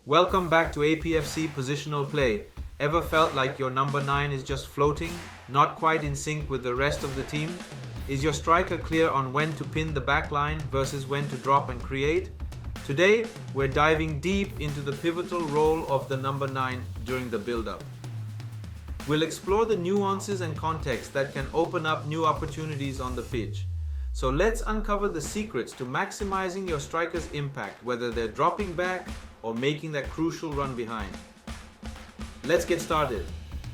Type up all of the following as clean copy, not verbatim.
Welcome back to APFC Positional Play. Ever felt like your number 9 is just floating, not quite in sync with the rest of the team? Is your striker clear on when to pin the backline versus when to drop and create? Today, we're diving deep into the pivotal role of the number 9 during the build-up. We'll explore the nuances and context that can open up new opportunities on the pitch. So let's uncover the secrets to maximizing your striker's impact, whether they're dropping back or making that crucial run behind. Let's get started.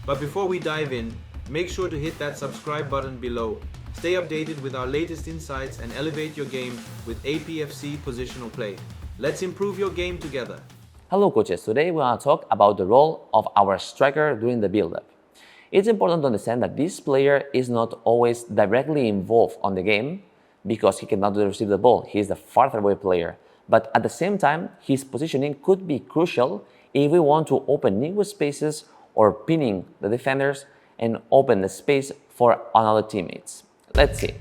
But before we dive in, make sure to hit that subscribe button below. Stay updated with our latest insights and elevate your game with APFC Positional Play. Let's improve your game together. Hello coaches, today we want to talk about the role of our striker during the build-up. It's important to understand that this player is not always directly involved on the game because he cannot receive the ball. He is the farther away player. But at the same time, his positioning could be crucial if we want to open new spaces or pinning the defenders and open the space for another teammates. Let's see.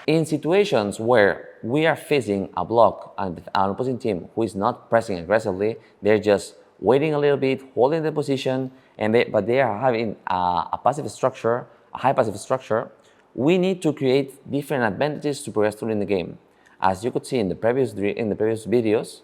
In situations where we are facing a block and an opposing team who is not pressing aggressively, they're just waiting a little bit, holding the position, but they are having a passive structure, a high passive structure, we need to create different advantages to progress through in the game. As you could see in the previous videos,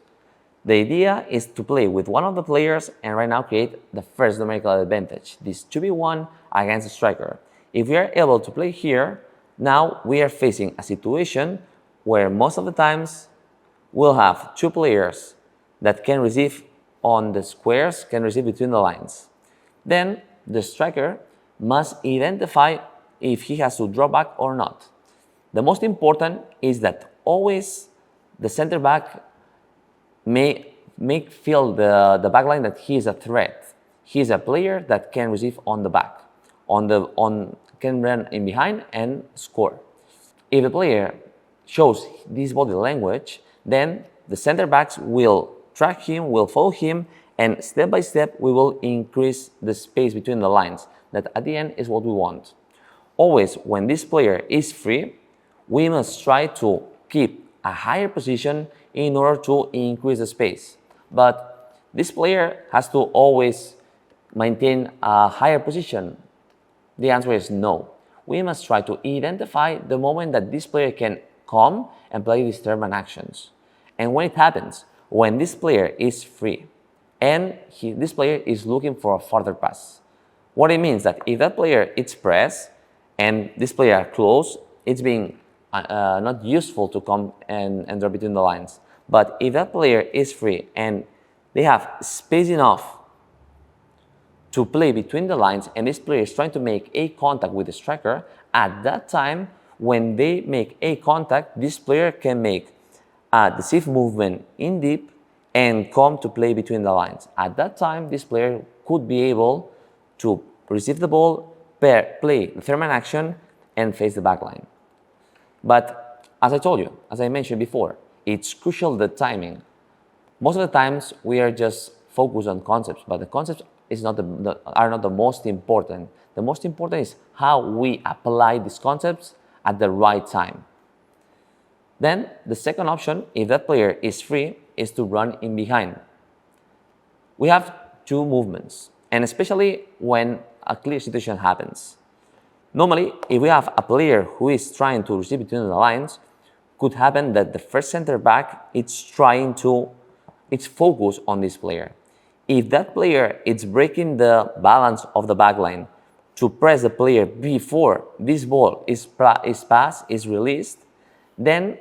the idea is to play with one of the players and right now create the first numerical advantage, this 2v1 against a striker. If we are able to play here, now we are facing a situation where most of the times we'll have two players that can receive on the squares, can receive between the lines. Then the striker must identify if he has to drop back or not. The most important is that always the center back may feel the backline that he is a threat. He is a player that can receive on the back, can run in behind and score. If the player shows this body language, then the center backs will track him, will follow him, and step by step we will increase the space between the lines. That at the end is what we want. Always when this player is free, we must try to keep a higher position in order to increase the space. But this player has to always maintain a higher position. The answer is no. We must try to identify the moment that this player can come and play these disturbance actions. And when it happens, when this player is free and this player is looking for a further pass, what it means that if that player is pressed and this player close, it's being not useful to come and drop between the lines. But if that player is free and they have space enough to play between the lines and this player is trying to make a contact with the striker, at that time, when they make a contact, this player can make a decisive movement in deep and come to play between the lines. At that time, this player could be able to receive the ball, play the third man action, and face the backline. But as I told you, as I mentioned before, it's crucial the timing. Most of the times we are just focused on concepts, but the concepts are not the most important. The most important is how we apply these concepts at the right time. Then the second option, if that player is free, is to run in behind. We have two movements, and especially when a clear situation happens. Normally, if we have a player who is trying to receive between the lines, could happen that the first center back is focused on this player. If that player is breaking the balance of the backline to press the player before this ball is passed, is released, then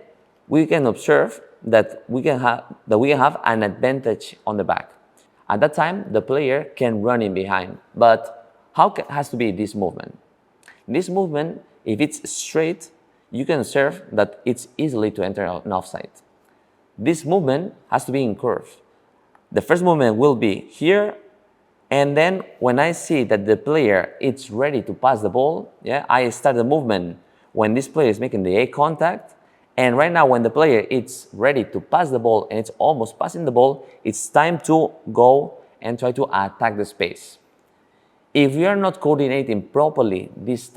we can observe that we can have an advantage on the back. At that time, the player can run in behind. But how has to be this movement? This movement, if it's straight, you can observe that it's easily to enter an offside. This movement has to be in curve. The first movement will be here, and then when I see that the player is ready to pass the ball, I start the movement when this player is making the eye contact. And right now, when the player is ready to pass the ball and it's almost passing the ball, it's time to go and try to attack the space. If we are not coordinating properly this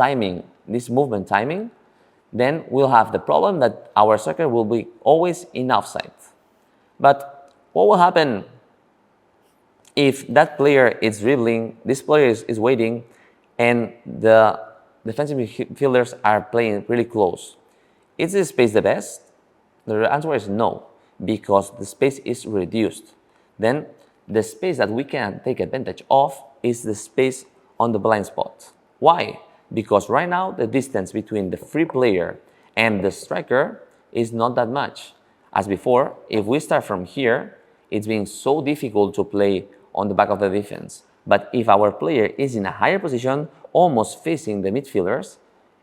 movement timing, then we'll have the problem that our striker will be always in offside. But what will happen if that player is dribbling, this player is waiting, and the defensive midfielders are playing really close, is the space the best? The answer is no, because the space is reduced. Then the space that we can take advantage of is the space on the blind spot. Why? Because right now the distance between the free player and the striker is not that much. As before, if we start from here, it's being so difficult to play on the back of the defense. But if our player is in a higher position, almost facing the midfielders,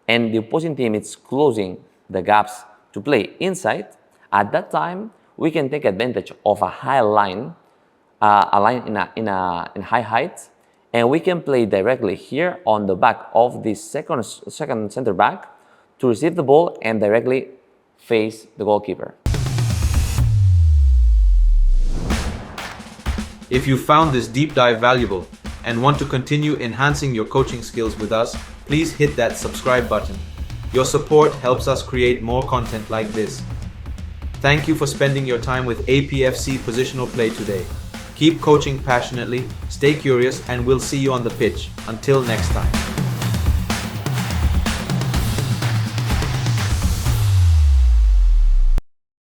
and the opposing team is closing the gaps to play inside, at that time we can take advantage of a high line, in high height, and we can play directly here on the back of the second center back to receive the ball and directly face the goalkeeper. If you found this deep dive valuable and want to continue enhancing your coaching skills with us, please hit that subscribe button. Your support helps us create more content like this. Thank you for spending your time with APFC Positional Play today. Keep coaching passionately, stay curious, and we'll see you on the pitch. Until next time.